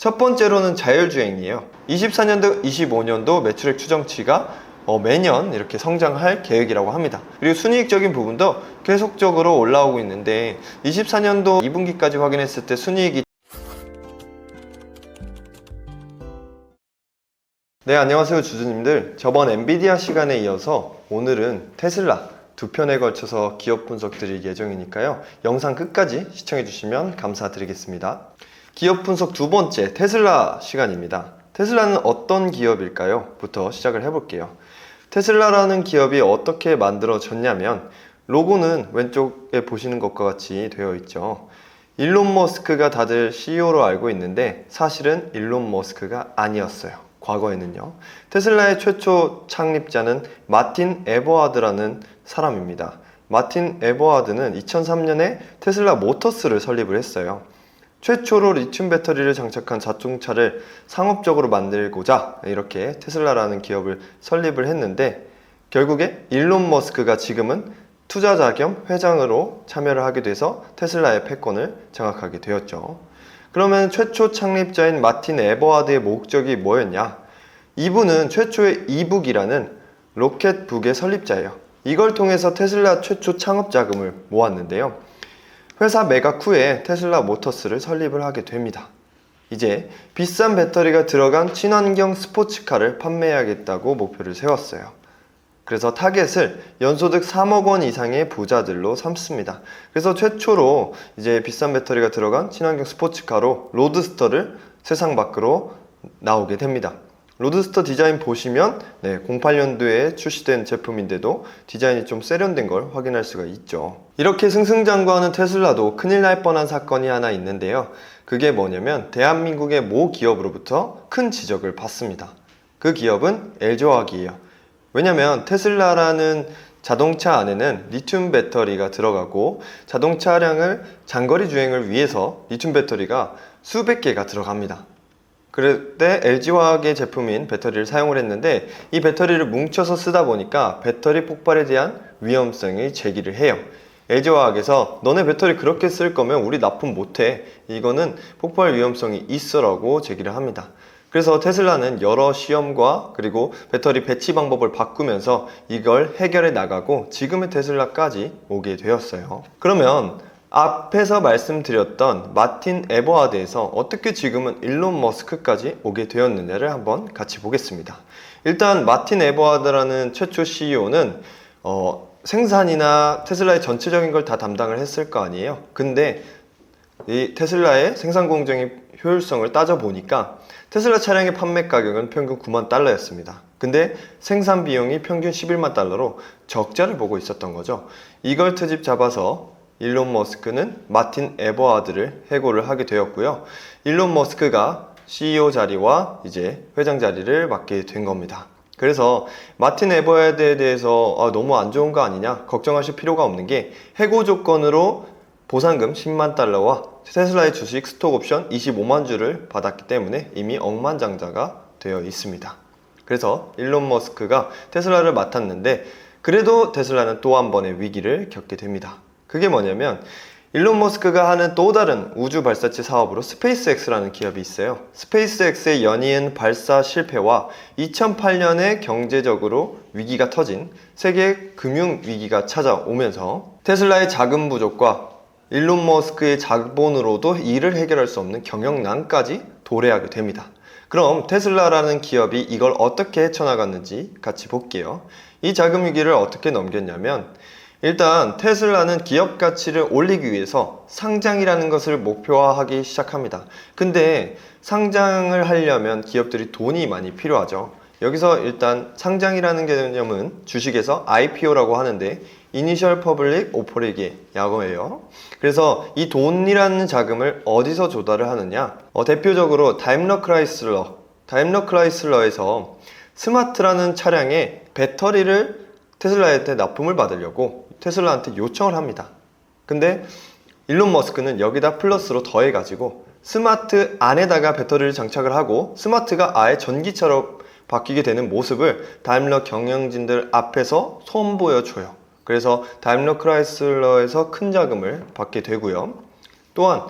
첫 번째로는 자율주행이에요. 24년도, 25년도 매출액 추정치가 매년 이렇게 성장할 계획이라고 합니다. 그리고 순이익적인 부분도 계속적으로 올라오고 있는데 24년도 2분기까지 확인했을 때 순이익이 네, 안녕하세요 주주님들. 저번 엔비디아 시간에 이어서 오늘은 테슬라 두 편에 걸쳐서 기업 분석 드릴 예정이니까요. 영상 끝까지 시청해 주시면 감사드리겠습니다. 기업 분석 두 번째 테슬라 시간입니다. 테슬라는 어떤 기업일까요? 부터 시작을 해볼게요. 테슬라라는 기업이 어떻게 만들어졌냐면 로고는 왼쪽에 보시는 것과 같이 되어 있죠. 일론 머스크가 다들 CEO로 알고 있는데 사실은 일론 머스크가 아니었어요. 과거에는요. 테슬라의 최초 창립자는 마틴 에버하드라는 사람입니다. 마틴 에버하드는 2003년에 테슬라 모터스를 설립을 했어요. 최초로 리튬 배터리를 장착한 자동차를 상업적으로 만들고자 이렇게 테슬라라는 기업을 설립을 했는데 결국에 일론 머스크가 지금은 투자자 겸 회장으로 참여를 하게 돼서 테슬라의 패권을 장악하게 되었죠. 그러면 최초 창립자인 마틴 에버하드의 목적이 뭐였냐? 이분은 최초의 이북이라는 로켓북의 설립자예요. 이걸 통해서 테슬라 최초 창업 자금을 모았는데요. 회사 매각 후에 테슬라 모터스를 설립을 하게 됩니다. 이제 비싼 배터리가 들어간 친환경 스포츠카를 판매하겠다고 목표를 세웠어요. 그래서 타겟을 연소득 3억 원 이상의 부자들로 삼습니다. 그래서 최초로 이제 비싼 배터리가 들어간 친환경 스포츠카로 로드스터를 세상 밖으로 나오게 됩니다. 로드스터 디자인 보시면 08년도에 출시된 제품인데도 디자인이 좀 세련된 걸 확인할 수가 있죠. 이렇게 승승장구하는 테슬라도 큰일 날 뻔한 사건이 하나 있는데요. 그게 뭐냐면 대한민국의 모 기업으로부터 큰 지적을 받습니다. 그 기업은 LG화학이에요. 왜냐면 테슬라라는 자동차 안에는 리튬 배터리가 들어가고 자동차량을 장거리 주행을 위해서 리튬 배터리가 수백 개가 들어갑니다. 그럴 때 LG화학의 제품인 배터리를 사용을 했는데 이 배터리를 뭉쳐서 쓰다 보니까 배터리 폭발에 대한 위험성이 제기를 해요. LG화학에서 너네 배터리 그렇게 쓸 거면 우리 납품 못해. 이거는 폭발 위험성이 있어 라고 제기를 합니다. 그래서 테슬라는 여러 시험과 그리고 배터리 배치 방법을 바꾸면서 이걸 해결해 나가고 지금의 테슬라까지 오게 되었어요. 그러면 앞에서 말씀드렸던 마틴 에버하드에서 어떻게 지금은 일론 머스크까지 오게 되었느냐를 한번 같이 보겠습니다. 일단 마틴 에버하드라는 최초 CEO는 생산이나 테슬라의 전체적인 걸 다 담당을 했을 거 아니에요. 근데 이 테슬라의 생산 공정의 효율성을 따져보니까 테슬라 차량의 판매 가격은 평균 9만 달러였습니다. 근데 생산 비용이 평균 11만 달러로 적자를 보고 있었던 거죠. 이걸 트집 잡아서 일론 머스크는 마틴 에버하드를 해고를 하게 되었고요. 일론 머스크가 CEO 자리와 이제 회장 자리를 맡게 된 겁니다. 그래서 마틴 에버하드에 대해서 너무 안 좋은 거 아니냐 걱정하실 필요가 없는 게 해고 조건으로 보상금 10만 달러와 테슬라의 주식 스톡옵션 25만 주를 받았기 때문에 이미 억만장자가 되어 있습니다. 그래서 일론 머스크가 테슬라를 맡았는데 그래도 테슬라는 또 한 번의 위기를 겪게 됩니다. 그게 뭐냐면 일론 머스크가 하는 또 다른 우주 발사체 사업으로 스페이스X라는 기업이 있어요. 스페이스X의 연이은 발사 실패와 2008년에 경제적으로 위기가 터진 세계 금융 위기가 찾아오면서 테슬라의 자금 부족과 일론 머스크의 자본으로도 이를 해결할 수 없는 경영난까지 도래하게 됩니다. 그럼 테슬라라는 기업이 이걸 어떻게 헤쳐나갔는지 같이 볼게요. 이 자금 위기를 어떻게 넘겼냐면 일단 테슬라는 기업 가치를 올리기 위해서 상장이라는 것을 목표화하기 시작합니다. 근데 상장을 하려면 기업들이 돈이 많이 필요하죠. 여기서 일단 상장이라는 개념은 주식에서 IPO라고 하는데 Initial Public Offering의 약어예요. 그래서 이 돈이라는 자금을 어디서 조달을 하느냐? 대표적으로 다임러 크라이슬러에서 스마트라는 차량에 배터리를 테슬라한테 납품을 받으려고 테슬라한테 요청을 합니다. 근데 일론 머스크는 여기다 플러스로 더해가지고 스마트 안에다가 배터리를 장착을 하고 스마트가 아예 전기차로 바뀌게 되는 모습을 다임러 경영진들 앞에서 선보여줘요. 그래서 다임러 크라이슬러에서 큰 자금을 받게 되고요. 또한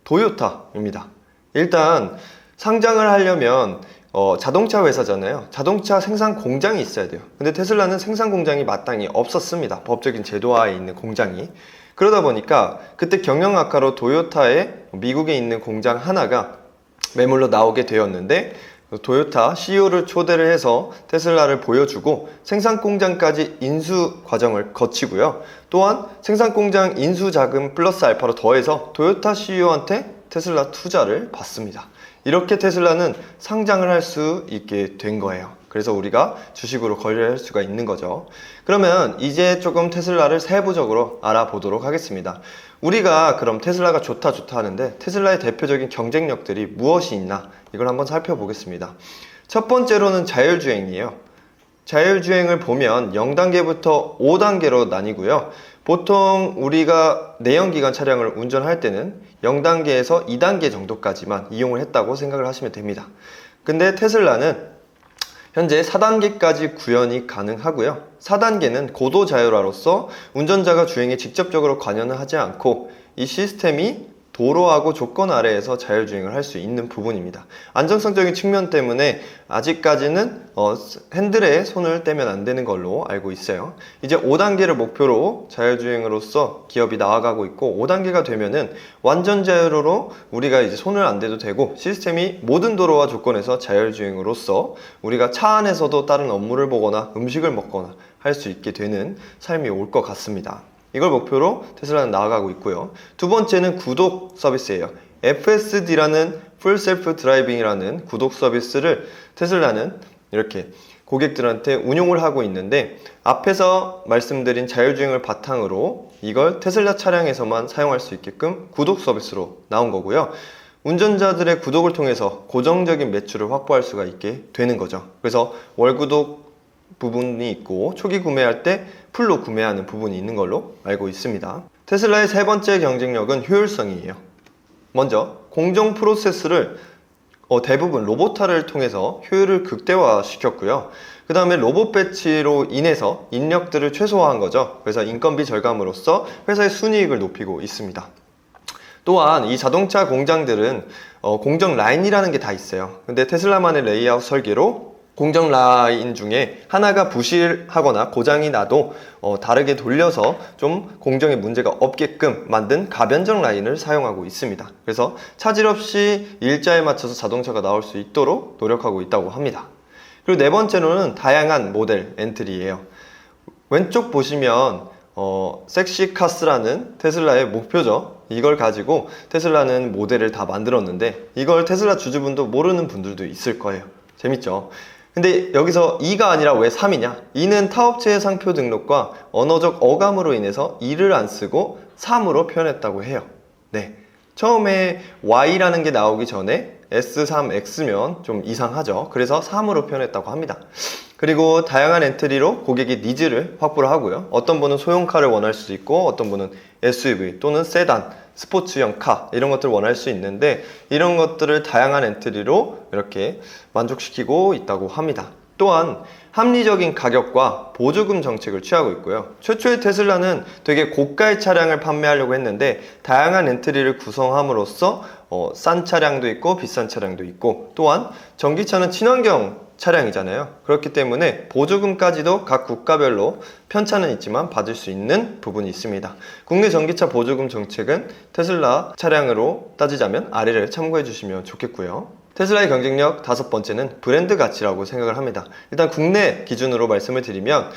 도요타입니다. 일단 상장을 하려면 자동차 회사잖아요. 자동차 생산 공장이 있어야 돼요. 근데 테슬라는 생산 공장이 마땅히 없었습니다. 법적인 제도하에 있는 공장이. 그러다 보니까 그때 경영 악화로 도요타의 미국에 있는 공장 하나가 매물로 나오게 되었는데, 도요타 CEO를 초대를 해서 테슬라를 보여주고 생산 공장까지 인수 과정을 거치고요. 또한 생산 공장 인수 자금 플러스 알파로 더해서 도요타 CEO한테 테슬라 투자를 받습니다. 이렇게 테슬라는 상장을 할 수 있게 된 거예요. 그래서 우리가 주식으로 거래할 수가 있는 거죠. 그러면 이제 조금 테슬라를 세부적으로 알아보도록 하겠습니다. 우리가 그럼 테슬라가 좋다 하는데 테슬라의 대표적인 경쟁력들이 무엇이 있나, 이걸 한번 살펴보겠습니다. 첫 번째로는 자율주행이에요. 자율주행을 보면 0단계부터 5단계로 나뉘고요. 보통 우리가 내연기관 차량을 운전할 때는 0단계에서 2단계 정도까지만 이용을 했다고 생각을 하시면 됩니다. 근데 테슬라는 현재 4단계까지 구현이 가능하고요. 4단계는 고도 자율화로서 운전자가 주행에 직접적으로 관여는 하지 않고 이 시스템이 도로하고 조건 아래에서 자율주행을 할 수 있는 부분입니다. 안정성적인 측면 때문에 아직까지는 핸들에 손을 떼면 안 되는 걸로 알고 있어요. 이제 5단계를 목표로 자율주행으로서 기업이 나아가고 있고, 5단계가 되면은 완전 자율로 우리가 이제 손을 안 대도 되고 시스템이 모든 도로와 조건에서 자율주행으로서 우리가 차 안에서도 다른 업무를 보거나 음식을 먹거나 할 수 있게 되는 삶이 올 것 같습니다. 이걸 목표로 테슬라는 나아가고 있고요. 두 번째는 구독 서비스예요. FSD라는 Full Self Driving이라는 구독 서비스를 테슬라는 이렇게 고객들한테 운용을 하고 있는데, 앞에서 말씀드린 자율주행을 바탕으로 이걸 테슬라 차량에서만 사용할 수 있게끔 구독 서비스로 나온 거고요. 운전자들의 구독을 통해서 고정적인 매출을 확보할 수가 있게 되는 거죠. 그래서 월구독 부분이 있고 초기 구매할 때 풀로 구매하는 부분이 있는 걸로 알고 있습니다. 테슬라의 세 번째 경쟁력은 효율성이에요. 먼저 공정 프로세스를 대부분 로보타를 통해서 효율을 극대화시켰고요. 그 다음에 로봇 배치로 인해서 인력들을 최소화한 거죠. 그래서 인건비 절감으로써 회사의 순이익을 높이고 있습니다. 또한 이 자동차 공장들은 공정 라인이라는 게 다 있어요. 근데 테슬라만의 레이아웃 설계로 공정 라인 중에 하나가 부실하거나 고장이 나도 다르게 돌려서 좀 공정에 문제가 없게끔 만든 가변적 라인을 사용하고 있습니다. 그래서 차질 없이 일자에 맞춰서 자동차가 나올 수 있도록 노력하고 있다고 합니다. 그리고 네 번째로는 다양한 모델 엔트리예요. 왼쪽 보시면 섹시카스라는 테슬라의 목표죠. 이걸 가지고 테슬라는 모델을 다 만들었는데, 이걸 테슬라 주주분도 모르는 분들도 있을 거예요. 재밌죠? 근데 여기서 2가 아니라 왜 3이냐? 2는 타업체의 상표 등록과 언어적 어감으로 인해서 2를 안 쓰고 3으로 표현했다고 해요. 네, 처음에 Y라는 게 나오기 전에 S3X면 좀 이상하죠. 그래서 3으로 표현했다고 합니다. 그리고 다양한 엔트리로 고객이 니즈를 확보를 하고요. 어떤 분은 소형카를 원할 수도 있고, 어떤 분은 SUV 또는 세단, 스포츠형 카, 이런 것들을 원할 수 있는데, 이런 것들을 다양한 엔트리로 이렇게 만족시키고 있다고 합니다. 또한 합리적인 가격과 보조금 정책을 취하고 있고요. 최초의 테슬라는 되게 고가의 차량을 판매하려고 했는데, 다양한 엔트리를 구성함으로써 싼 차량도 있고 비싼 차량도 있고, 또한 전기차는 친환경 차량이잖아요. 그렇기 때문에 보조금까지도 각 국가별로 편차는 있지만 받을 수 있는 부분이 있습니다. 국내 전기차 보조금 정책은 테슬라 차량으로 따지자면 아래를 참고해 주시면 좋겠고요. 테슬라의 경쟁력 다섯 번째는 브랜드 가치라고 생각을 합니다. 일단 국내 기준으로 말씀을 드리면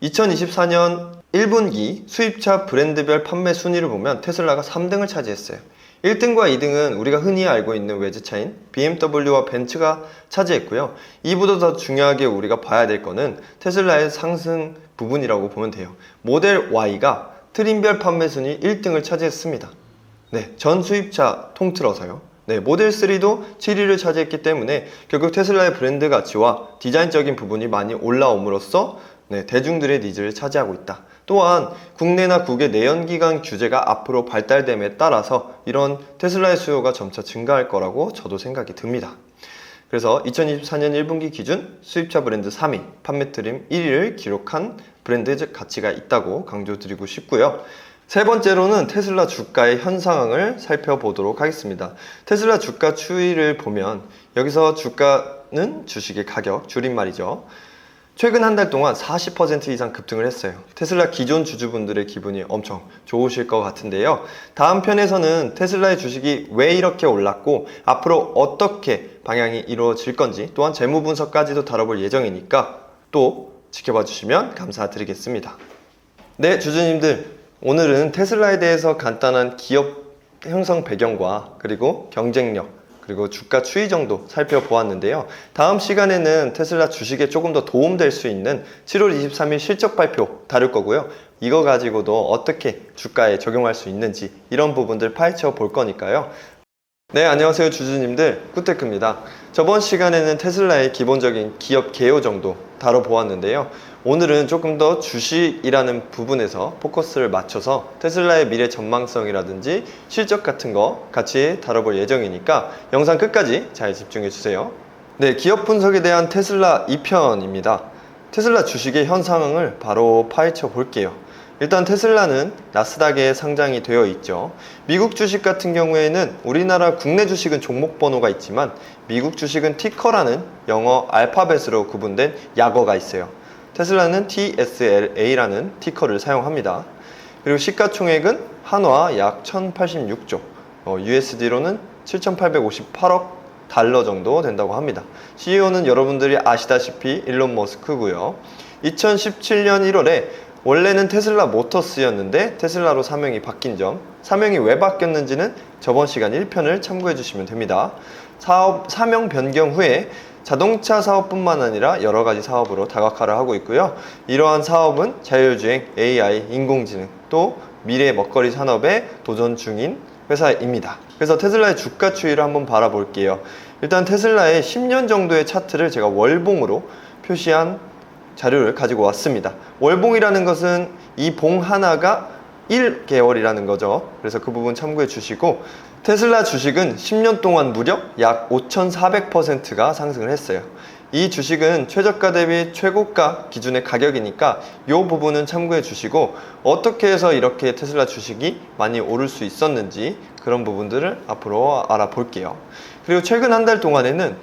2024년 1분기 수입차 브랜드별 판매 순위를 보면 테슬라가 3등을 차지했어요. 1등과 2등은 우리가 흔히 알고 있는 외제차인 BMW와 벤츠가 차지했고요. 이보다 더 중요하게 우리가 봐야 될 거는 테슬라의 상승 부분이라고 보면 돼요. 모델 Y가 트림별 판매 순위 1등을 차지했습니다. 네, 전 수입차 통틀어서요. 네, 모델 3도 7위를 차지했기 때문에 결국 테슬라의 브랜드 가치와 디자인적인 부분이 많이 올라옴으로써 대중들의 니즈를 차지하고 있다. 또한 국내나 국외 내연기관 규제가 앞으로 발달됨에 따라서 이런 테슬라의 수요가 점차 증가할 거라고 저도 생각이 듭니다. 그래서 2024년 1분기 기준 수입차 브랜드 3위, 판매 트림 1위를 기록한 브랜드 가치가 있다고 강조드리고 싶고요. 세 번째로는 테슬라 주가의 현 상황을 살펴보도록 하겠습니다. 테슬라 주가 추이를 보면 여기서 주가는 주식의 가격, 줄임말이죠. 최근 한 달 동안 40% 이상 급등을 했어요. 테슬라 기존 주주분들의 기분이 엄청 좋으실 것 같은데요. 다음 편에서는 테슬라의 주식이 왜 이렇게 올랐고 앞으로 어떻게 방향이 이루어질 건지, 또한 재무 분석까지도 다뤄볼 예정이니까 또 지켜봐 주시면 감사드리겠습니다. 네, 주주님들, 오늘은 테슬라에 대해서 간단한 기업 형성 배경과 그리고 경쟁력, 그리고 주가 추이 정도 살펴보았는데요. 다음 시간에는 테슬라 주식에 조금 더 도움될 수 있는 7월 23일 실적 발표 다룰 거고요. 이거 가지고도 어떻게 주가에 적용할 수 있는지 이런 부분들 파헤쳐 볼 거니까요. 네, 안녕하세요 주주님들, 꾸테크입니다. 저번 시간에는 테슬라의 기본적인 기업 개요 정도 다뤄보았는데요. 오늘은 조금 더 주식이라는 부분에서 포커스를 맞춰서 테슬라의 미래 전망성이라든지 실적 같은 거 같이 다뤄볼 예정이니까 영상 끝까지 잘 집중해 주세요. 네, 기업 분석에 대한 테슬라 2편입니다. 테슬라 주식의 현 상황을 바로 파헤쳐 볼게요. 일단 테슬라는 나스닥에 상장이 되어 있죠. 미국 주식 같은 경우에는 우리나라 국내 주식은 종목 번호가 있지만 미국 주식은 티커라는 영어 알파벳으로 구분된 약어가 있어요. 테슬라는 TSLA라는 티커를 사용합니다. 그리고 시가총액은 한화 약 1086조, USD로는 7858억 달러 정도 된다고 합니다. CEO는 여러분들이 아시다시피 일론 머스크고요. 2017년 1월에 원래는 테슬라 모터스였는데 테슬라로 사명이 바뀐 점, 사명이 왜 바뀌었는지는 저번 시간 1편을 참고해 주시면 됩니다. 사명 변경 후에 자동차 사업뿐만 아니라 여러 가지 사업으로 다각화를 하고 있고요. 이러한 사업은 자율주행, AI, 인공지능, 또 미래 먹거리 산업에 도전 중인 회사입니다. 그래서 테슬라의 주가 추이를 한번 바라볼게요. 일단 테슬라의 10년 정도의 차트를 제가 월봉으로 표시한 자료를 가지고 왔습니다. 월봉이라는 것은 이 봉 하나가 1개월이라는 거죠. 그래서 그 부분 참고해 주시고, 테슬라 주식은 10년 동안 무려 약 5,400%가 상승을 했어요. 이 주식은 최저가 대비 최고가 기준의 가격이니까 이 부분은 참고해 주시고, 어떻게 해서 이렇게 테슬라 주식이 많이 오를 수 있었는지 그런 부분들을 앞으로 알아볼게요. 그리고 최근 한 달 동안에는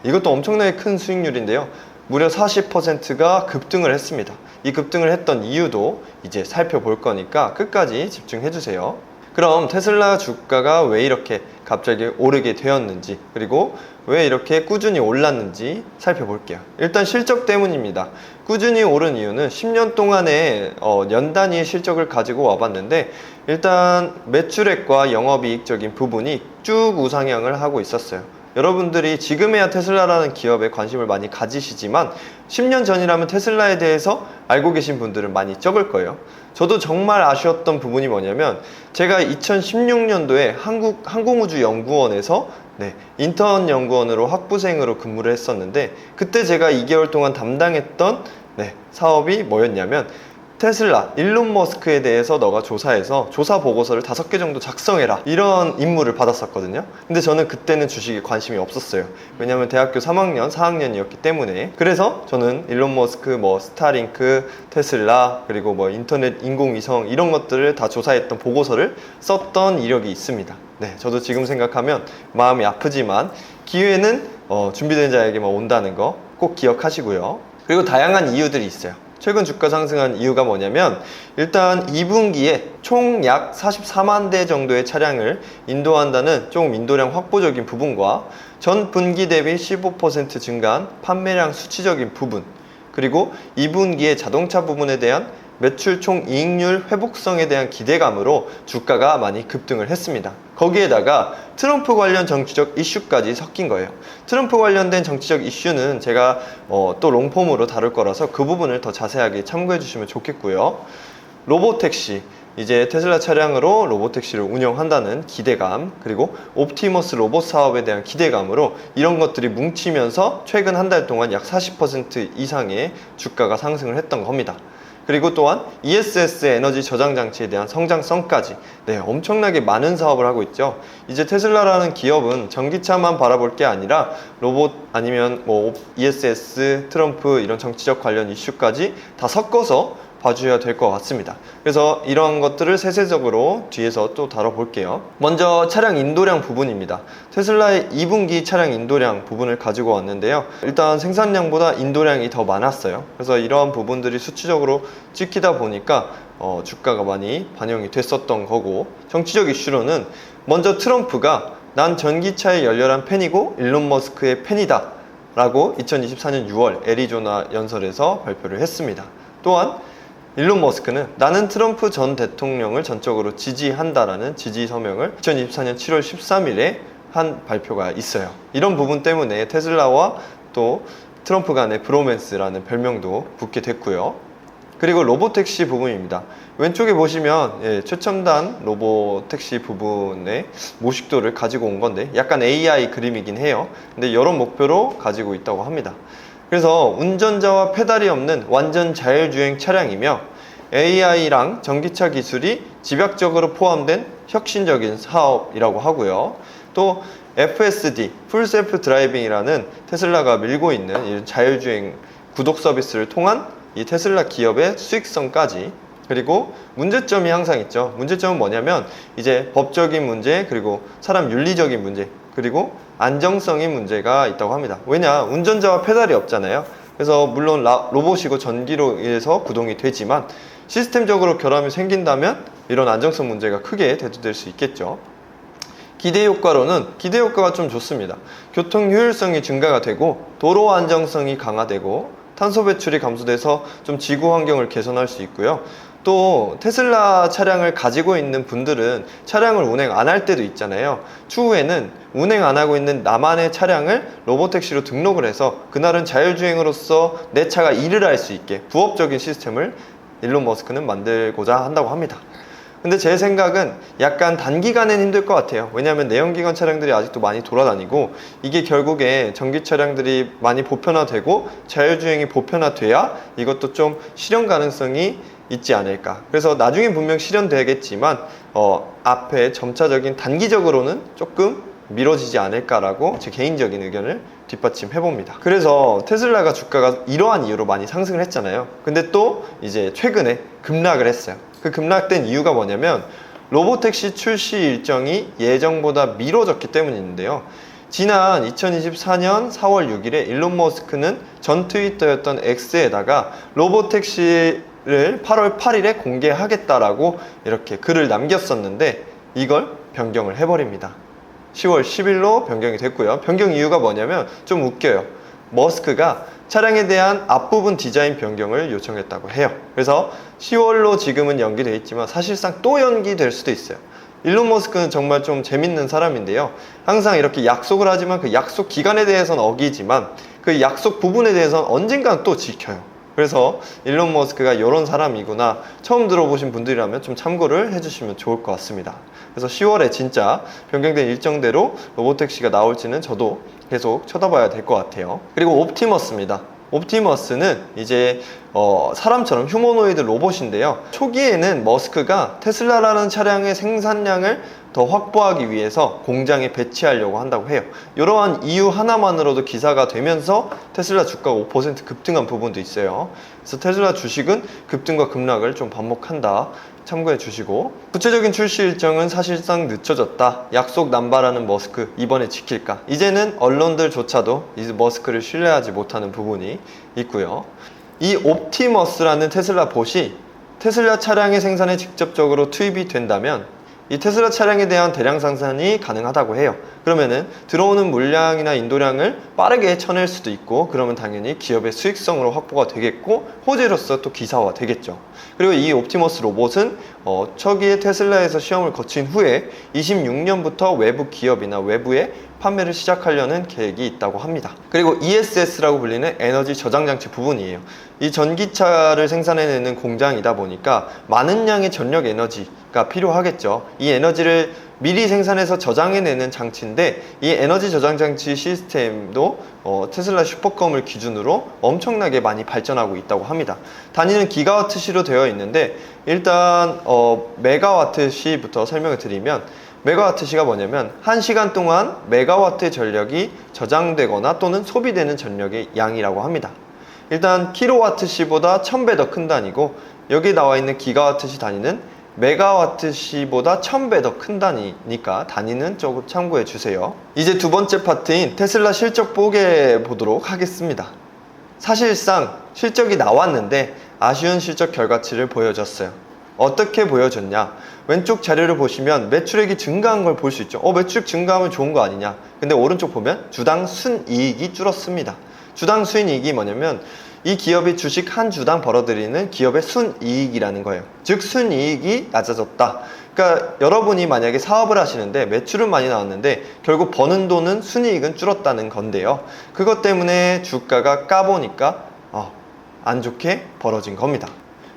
이것도 엄청나게 큰 수익률인데요. 무려 40%가 급등을 했습니다. 이 급등을 했던 이유도 이제 살펴볼 거니까 끝까지 집중해 주세요. 그럼 테슬라 주가가 왜 이렇게 갑자기 오르게 되었는지, 그리고 왜 이렇게 꾸준히 올랐는지 살펴볼게요. 일단 실적 때문입니다. 꾸준히 오른 이유는 10년 동안의 연 단위의 실적을 가지고 와봤는데, 일단 매출액과 영업이익적인 부분이 쭉 우상향을 하고 있었어요. 여러분들이 지금에야 테슬라라는 기업에 관심을 많이 가지시지만 10년 전이라면 테슬라에 대해서 알고 계신 분들은 많이 적을 거예요. 저도 정말 아쉬웠던 부분이 뭐냐면, 제가 2016년도에 항공우주연구원에서 인턴 연구원으로 학부생으로 근무를 했었는데, 그때 제가 2개월 동안 담당했던 사업이 뭐였냐면, 테슬라, 일론 머스크에 대해서 너가 조사해서 조사 보고서를 5개 정도 작성해라, 이런 임무를 받았었거든요. 근데 저는 그때는 주식에 관심이 없었어요. 왜냐면 대학교 3학년, 4학년이었기 때문에. 그래서 저는 일론 머스크, 스타링크, 테슬라, 그리고 인터넷 인공위성 이런 것들을 다 조사했던 보고서를 썼던 이력이 있습니다. 저도 지금 생각하면 마음이 아프지만 기회는 준비된 자에게만 온다는 거 꼭 기억하시고요. 그리고 다양한 이유들이 있어요. 최근 주가 상승한 이유가 뭐냐면, 일단 2분기에 총 약 44만 대 정도의 차량을 인도한다는 좀 인도량 확보적인 부분과 전 분기 대비 15% 증가한 판매량 수치적인 부분, 그리고 2분기에 자동차 부분에 대한 매출 총 이익률 회복성에 대한 기대감으로 주가가 많이 급등을 했습니다. 거기에다가 트럼프 관련 정치적 이슈까지 섞인 거예요. 트럼프 관련된 정치적 이슈는 제가 또 롱폼으로 다룰 거라서 그 부분을 더 자세하게 참고해 주시면 좋겠고요. 로보택시, 이제 테슬라 차량으로 로보택시를 운영한다는 기대감, 그리고 옵티머스 로봇 사업에 대한 기대감으로 이런 것들이 뭉치면서 최근 한 달 동안 약 40% 이상의 주가가 상승을 했던 겁니다. 그리고 또한 ESS 에너지 저장 장치에 대한 성장성까지 엄청나게 많은 사업을 하고 있죠. 이제 테슬라라는 기업은 전기차만 바라볼 게 아니라 로봇, 아니면 ESS, 트럼프 이런 정치적 관련 이슈까지 다 섞어서 봐주셔야 될 것 같습니다. 그래서 이런 것들을 세세적으로 뒤에서 또 다뤄볼게요. 먼저 차량 인도량 부분입니다. 테슬라의 2분기 차량 인도량 부분을 가지고 왔는데요. 일단 생산량보다 인도량이 더 많았어요. 그래서 이러한 부분들이 수치적으로 찍히다 보니까 주가가 많이 반영이 됐었던 거고, 정치적 이슈로는 먼저 트럼프가 난 전기차의 열렬한 팬이고 일론 머스크의 팬이다 라고 2024년 6월 애리조나 연설에서 발표를 했습니다. 또한 일론 머스크는 나는 트럼프 전 대통령을 전적으로 지지한다라는 지지 서명을 2024년 7월 13일에 한 발표가 있어요. 이런 부분 때문에 테슬라와 또 트럼프 간의 브로맨스라는 별명도 붙게 됐고요. 그리고 로보택시 부분입니다. 왼쪽에 보시면 최첨단 로보택시 부분의 모식도를 가지고 온 건데 약간 AI 그림이긴 해요. 근데 이런 목표로 가지고 있다고 합니다. 그래서 운전자와 페달이 없는 완전 자율주행 차량이며 AI랑 전기차 기술이 집약적으로 포함된 혁신적인 사업이라고 하고요. 또 FSD, 풀 셀프 드라이빙이라는 테슬라가 밀고 있는 이런 자율주행 구독 서비스를 통한 이 테슬라 기업의 수익성까지, 그리고 문제점이 항상 있죠. 문제점은 뭐냐면 이제 법적인 문제, 그리고 사람 윤리적인 문제, 그리고 안정성의 문제가 있다고 합니다. 왜냐, 운전자와 페달이 없잖아요. 그래서 물론 로봇이고 전기로 의해서 구동이 되지만 시스템적으로 결함이 생긴다면 이런 안정성 문제가 크게 대두될 수 있겠죠. 기대 효과로는 기대 효과가 좀 좋습니다. 교통 효율성이 증가가 되고 도로 안정성이 강화되고 탄소 배출이 감소돼서 좀 지구 환경을 개선할 수 있고요. 또 테슬라 차량을 가지고 있는 분들은 차량을 운행 안 할 때도 있잖아요. 추후에는 운행 안 하고 있는 나만의 차량을 로보택시로 등록을 해서 그날은 자율주행으로서 내 차가 일을 할 수 있게 부업적인 시스템을 일론 머스크는 만들고자 한다고 합니다. 근데 제 생각은 약간 단기간엔 힘들 것 같아요. 왜냐하면 내연기관 차량들이 아직도 많이 돌아다니고 이게 결국에 전기 차량들이 많이 보편화되고 자율주행이 보편화돼야 이것도 좀 실현 가능성이 있지 않을까. 그래서 나중에 분명 실현되겠지만 앞에 점차적인 단기적으로는 조금 미뤄지지 않을까라고 제 개인적인 의견을 뒷받침해 봅니다. 그래서 테슬라가 주가가 이러한 이유로 많이 상승을 했잖아요. 근데 또 이제 최근에 급락을 했어요. 그 급락된 이유가 뭐냐면 로보택시 출시 일정이 예정보다 미뤄졌기 때문인데요. 지난 2024년 4월 6일에 일론 머스크는 전 트위터였던 X에다가 로보택시를 8월 8일에 공개하겠다라고 이렇게 글을 남겼었는데 이걸 변경을 해버립니다. 10월 10일로 변경이 됐고요. 변경 이유가 뭐냐면 좀 웃겨요. 머스크가 차량에 대한 앞부분 디자인 변경을 요청했다고 해요. 그래서 10월로 지금은 연기되어 있지만 사실상 또 연기될 수도 있어요. 일론 머스크는 정말 좀 재밌는 사람인데요. 항상 이렇게 약속을 하지만 그 약속 기간에 대해서는 어기지만 그 약속 부분에 대해서는 언젠간 또 지켜요. 그래서 일론 머스크가 이런 사람이구나 처음 들어보신 분들이라면 좀 참고를 해주시면 좋을 것 같습니다. 그래서 10월에 진짜 변경된 일정대로 로보택시가 나올지는 저도 계속 쳐다봐야 될 것 같아요. 그리고 옵티머스입니다. 옵티머스는 이제 사람처럼 휴머노이드 로봇인데요. 초기에는 머스크가 테슬라라는 차량의 생산량을 더 확보하기 위해서 공장에 배치하려고 한다고 해요. 이러한 이유 하나만으로도 기사가 되면서 테슬라 주가가 5% 급등한 부분도 있어요. 그래서 테슬라 주식은 급등과 급락을 좀 반복한다. 참고해 주시고, 구체적인 출시 일정은 사실상 늦춰졌다. 약속 남발하는 머스크 이번에 지킬까? 이제는 언론들조차도 이제 머스크를 신뢰하지 못하는 부분이 있고요. 이 옵티머스라는 테슬라 봇이 테슬라 차량의 생산에 직접적으로 투입이 된다면 이 테슬라 차량에 대한 대량 생산이 가능하다고 해요. 그러면은 들어오는 물량이나 인도량을 빠르게 쳐낼 수도 있고, 그러면 당연히 기업의 수익성으로 확보가 되겠고 호재로서 또 기사화 되겠죠. 그리고 이 옵티머스 로봇은 초기에 테슬라에서 시험을 거친 후에 26년부터 외부 기업이나 외부에 판매를 시작하려는 계획이 있다고 합니다. 그리고 ESS라고 불리는 에너지 저장 장치 부분이에요. 이 전기차를 생산해내는 공장이다 보니까 많은 양의 전력 에너지가 필요하겠죠. 이 에너지를 미리 생산해서 저장해내는 장치인데 이 에너지 저장 장치 시스템도 테슬라 슈퍼컴을 기준으로 엄청나게 많이 발전하고 있다고 합니다. 단위는 기가와트시로 되어 있는데 일단 메가와트시부터 설명을 드리면, 메가와트시가 뭐냐면 1시간 동안 메가와트 전력이 저장되거나 또는 소비되는 전력의 양이라고 합니다. 일단 킬로와트시보다 1000배 더 큰 단위고 여기 나와 있는 기가와트시 단위는 메가와트시보다 1000배 더 큰 단위니까 단위는 조금 참고해 주세요. 이제 두 번째 파트인 테슬라 실적 보도록 하겠습니다. 사실상 실적이 나왔는데 아쉬운 실적 결과치를 보여줬어요. 어떻게 보여줬냐? 왼쪽 자료를 보시면 매출액이 증가한 걸 볼 수 있죠. 매출액 증가하면 좋은 거 아니냐? 근데 오른쪽 보면 주당 순이익이 줄었습니다. 주당 순이익이 뭐냐면 이 기업이 주식 한 주당 벌어들이는 기업의 순이익이라는 거예요. 즉 순이익이 낮아졌다. 그러니까 여러분이 만약에 사업을 하시는데 매출은 많이 나왔는데 결국 버는 돈은 순이익은 줄었다는 건데요. 그것 때문에 주가가 까보니까 안 좋게 벌어진 겁니다.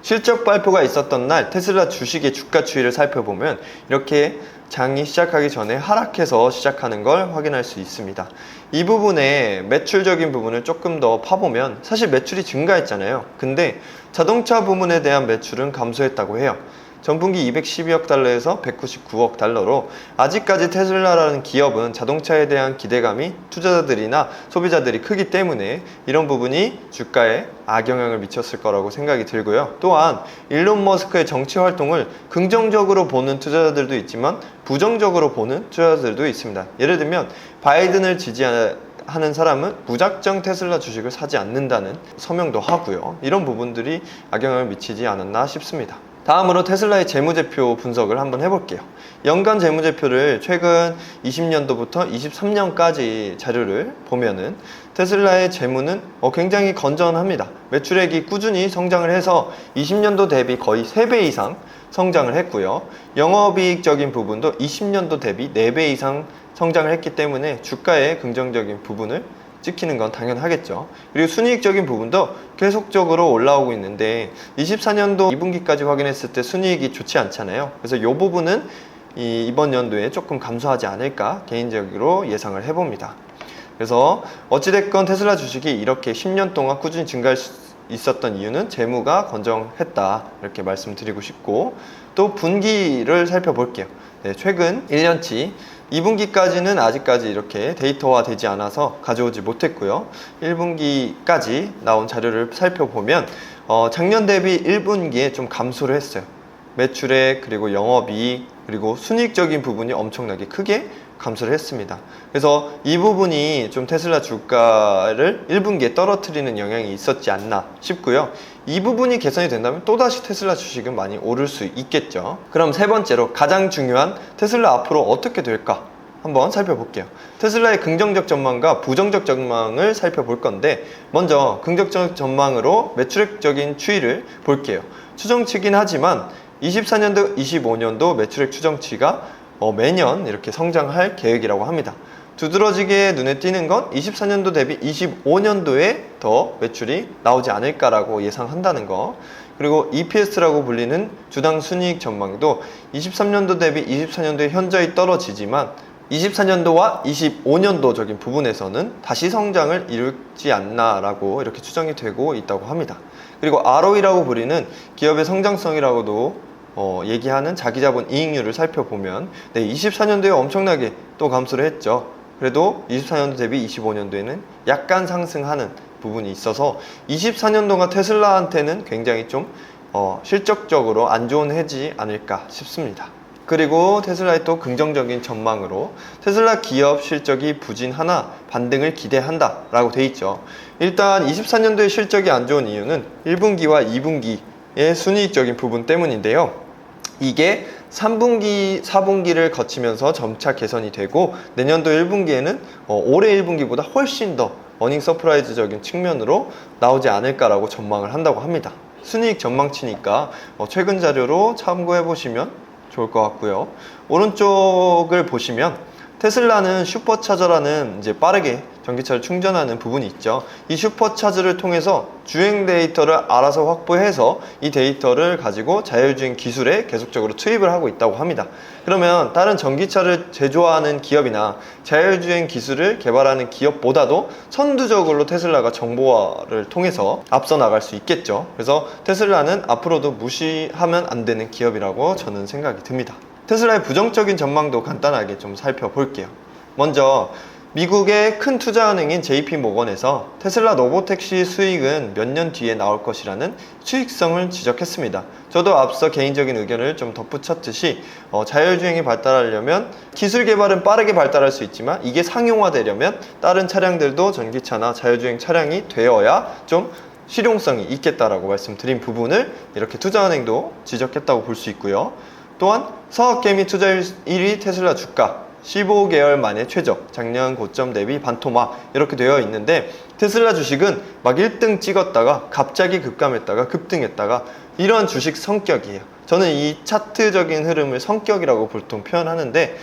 실적 발표가 있었던 날 테슬라 주식의 주가 추이를 살펴보면 이렇게 장이 시작하기 전에 하락해서 시작하는 걸 확인할 수 있습니다. 이 부분에 매출적인 부분을 조금 더 파보면 사실 매출이 증가했잖아요. 근데 자동차 부문에 대한 매출은 감소했다고 해요. 전분기 212억 달러에서 199억 달러로 아직까지 테슬라라는 기업은 자동차에 대한 기대감이 투자자들이나 소비자들이 크기 때문에 이런 부분이 주가에 악영향을 미쳤을 거라고 생각이 들고요. 또한 일론 머스크의 정치 활동을 긍정적으로 보는 투자자들도 있지만 부정적으로 보는 투자자들도 있습니다. 예를 들면 바이든을 지지하는 사람은 무작정 테슬라 주식을 사지 않는다는 서명도 하고요. 이런 부분들이 악영향을 미치지 않았나 싶습니다. 다음으로 테슬라의 재무제표 분석을 한번 해볼게요. 연간 재무제표를 최근 20년도부터 23년까지 자료를 보면은 테슬라의 재무는 굉장히 건전합니다. 매출액이 꾸준히 성장을 해서 20년도 대비 거의 3배 이상 성장을 했고요. 영업이익적인 부분도 20년도 대비 4배 이상 성장을 했기 때문에 주가의 긍정적인 부분을 찍히는 건 당연하겠죠. 그리고 순이익적인 부분도 계속적으로 올라오고 있는데 24년도 2분기까지 확인했을 때 순이익이 좋지 않잖아요. 그래서 이 부분은 이번 연도에 조금 감소하지 않을까 개인적으로 예상을 해봅니다. 그래서 어찌됐건 테슬라 주식이 이렇게 10년 동안 꾸준히 증가할 수 있었던 이유는 재무가 건전했다 이렇게 말씀드리고 싶고, 또 분기를 살펴볼게요. 최근 1년치 2분기까지는 아직까지 이렇게 데이터화 되지 않아서 가져오지 못했고요. 1분기까지 나온 자료를 살펴보면 작년 대비 1분기에 좀 감소를 했어요. 매출액 그리고 영업이익 그리고 순이익적인 부분이 엄청나게 크게 감소를 했습니다. 그래서 이 부분이 좀 테슬라 주가를 1분기에 떨어뜨리는 영향이 있었지 않나 싶고요. 이 부분이 개선이 된다면 또다시 테슬라 주식은 많이 오를 수 있겠죠. 그럼 세 번째로 가장 중요한 테슬라 앞으로 어떻게 될까 한번 살펴볼게요. 테슬라의 긍정적 전망과 부정적 전망을 살펴볼 건데, 먼저 긍정적 전망으로 매출액적인 추이를 볼게요. 추정치긴 하지만 24년도, 25년도 매출액 추정치가 매년 이렇게 성장할 계획이라고 합니다. 두드러지게 눈에 띄는 건 24년도 대비 25년도에 더 매출이 나오지 않을까라고 예상한다는 거. 그리고 EPS라고 불리는 주당 순이익 전망도 23년도 대비 24년도에 현저히 떨어지지만 24년도와 25년도적인 부분에서는 다시 성장을 이루지 않나라고 이렇게 추정이 되고 있다고 합니다. 그리고 ROE라고 불리는 기업의 성장성이라고도 얘기하는 자기자본 이익률을 살펴보면 24년도에 엄청나게 또 감소를 했죠. 그래도 24년도 대비 25년도에는 약간 상승하는 부분이 있어서 24년도가 테슬라한테는 굉장히 좀 실적적으로 안 좋은 해지 않을까 싶습니다. 그리고 테슬라의 또 긍정적인 전망으로 테슬라 기업 실적이 부진하나 반등을 기대한다 라고 돼 있죠. 일단 24년도에 실적이 안 좋은 이유는 1분기와 2분기의 순이익적인 부분 때문인데요. 이게 3분기, 4분기를 거치면서 점차 개선이 되고 내년도 1분기에는 올해 1분기보다 훨씬 더 어닝 서프라이즈적인 측면으로 나오지 않을까라고 전망을 한다고 합니다. 순이익 전망치니까 최근 자료로 참고해 보시면 좋을 것 같고요. 오른쪽을 보시면 테슬라는 슈퍼차저라는 이제 빠르게 전기차를 충전하는 부분이 있죠. 이 슈퍼차저를 통해서 주행 데이터를 알아서 확보해서 이 데이터를 가지고 자율주행 기술에 계속적으로 투입을 하고 있다고 합니다. 그러면 다른 전기차를 제조하는 기업이나 자율주행 기술을 개발하는 기업보다도 선두적으로 테슬라가 정보화를 통해서 앞서 나갈 수 있겠죠. 그래서 테슬라는 앞으로도 무시하면 안 되는 기업이라고 저는 생각이 듭니다. 테슬라의 부정적인 전망도 간단하게 좀 살펴볼게요. 먼저 미국의 큰 투자은행인 JP모건에서 테슬라 로보택시 수익은 몇 년 뒤에 나올 것이라는 수익성을 지적했습니다. 저도 앞서 개인적인 의견을 좀 덧붙였듯이 자율주행이 발달하려면 기술 개발은 빠르게 발달할 수 있지만 이게 상용화되려면 다른 차량들도 전기차나 자율주행 차량이 되어야 좀 실용성이 있겠다라고 말씀드린 부분을 이렇게 투자은행도 지적했다고 볼 수 있고요. 또한 서학개미 투자율 1위 테슬라 주가 15개월 만에 최저, 작년 고점 대비 반토막 이렇게 되어 있는데 테슬라 주식은 막 1등 찍었다가 갑자기 급감했다가 급등했다가 이런 주식 성격이에요. 저는 이 차트적인 흐름을 성격이라고 보통 표현하는데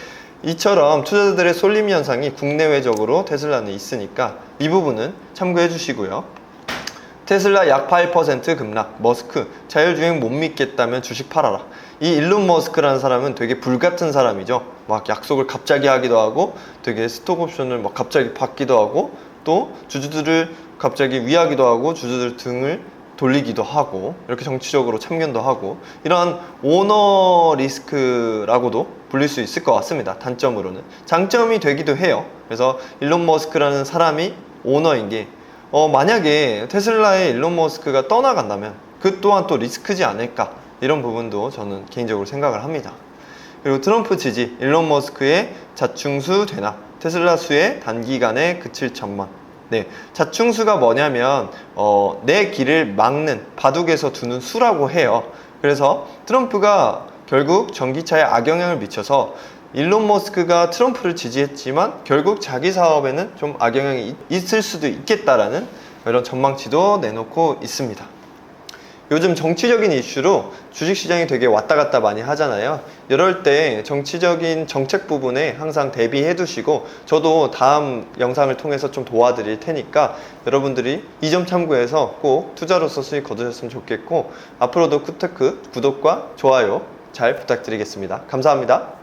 이처럼 투자자들의 쏠림 현상이 국내외적으로 테슬라는 있으니까 이 부분은 참고해 주시고요. 테슬라 약 8% 급락, 머스크 자율주행 못 믿겠다면 주식 팔아라. 이 일론 머스크라는 사람은 되게 불같은 사람이죠. 막 약속을 갑자기 하기도 하고 되게 스톡옵션을 막 갑자기 받기도 하고 또 주주들을 갑자기 위하기도 하고 주주들 등을 돌리기도 하고 이렇게 정치적으로 참견도 하고 이러한 오너 리스크라고도 불릴 수 있을 것 같습니다. 단점으로는. 장점이 되기도 해요. 그래서 일론 머스크라는 사람이 오너인 게 만약에 테슬라의 일론 머스크가 떠나간다면 그 또한 또 리스크지 않을까 이런 부분도 저는 개인적으로 생각을 합니다. 그리고 트럼프 지지, 일론 머스크의 자충수 되나 테슬라 수에 단기간에 그칠 전망. 네, 자충수가 뭐냐면 내 길을 막는 바둑에서 두는 수라고 해요. 그래서 트럼프가 결국 전기차에 악영향을 미쳐서 일론 머스크가 트럼프를 지지했지만 결국 자기 사업에는 좀 악영향이 있을 수도 있겠다라는 이런 전망치도 내놓고 있습니다. 요즘 정치적인 이슈로 주식시장이 되게 왔다 갔다 많이 하잖아요. 이럴 때 정치적인 정책 부분에 항상 대비해 두시고 저도 다음 영상을 통해서 좀 도와드릴 테니까 여러분들이 이 점 참고해서 꼭 투자로서 수익 거두셨으면 좋겠고 앞으로도 쿠테크 구독과 좋아요 잘 부탁드리겠습니다. 감사합니다.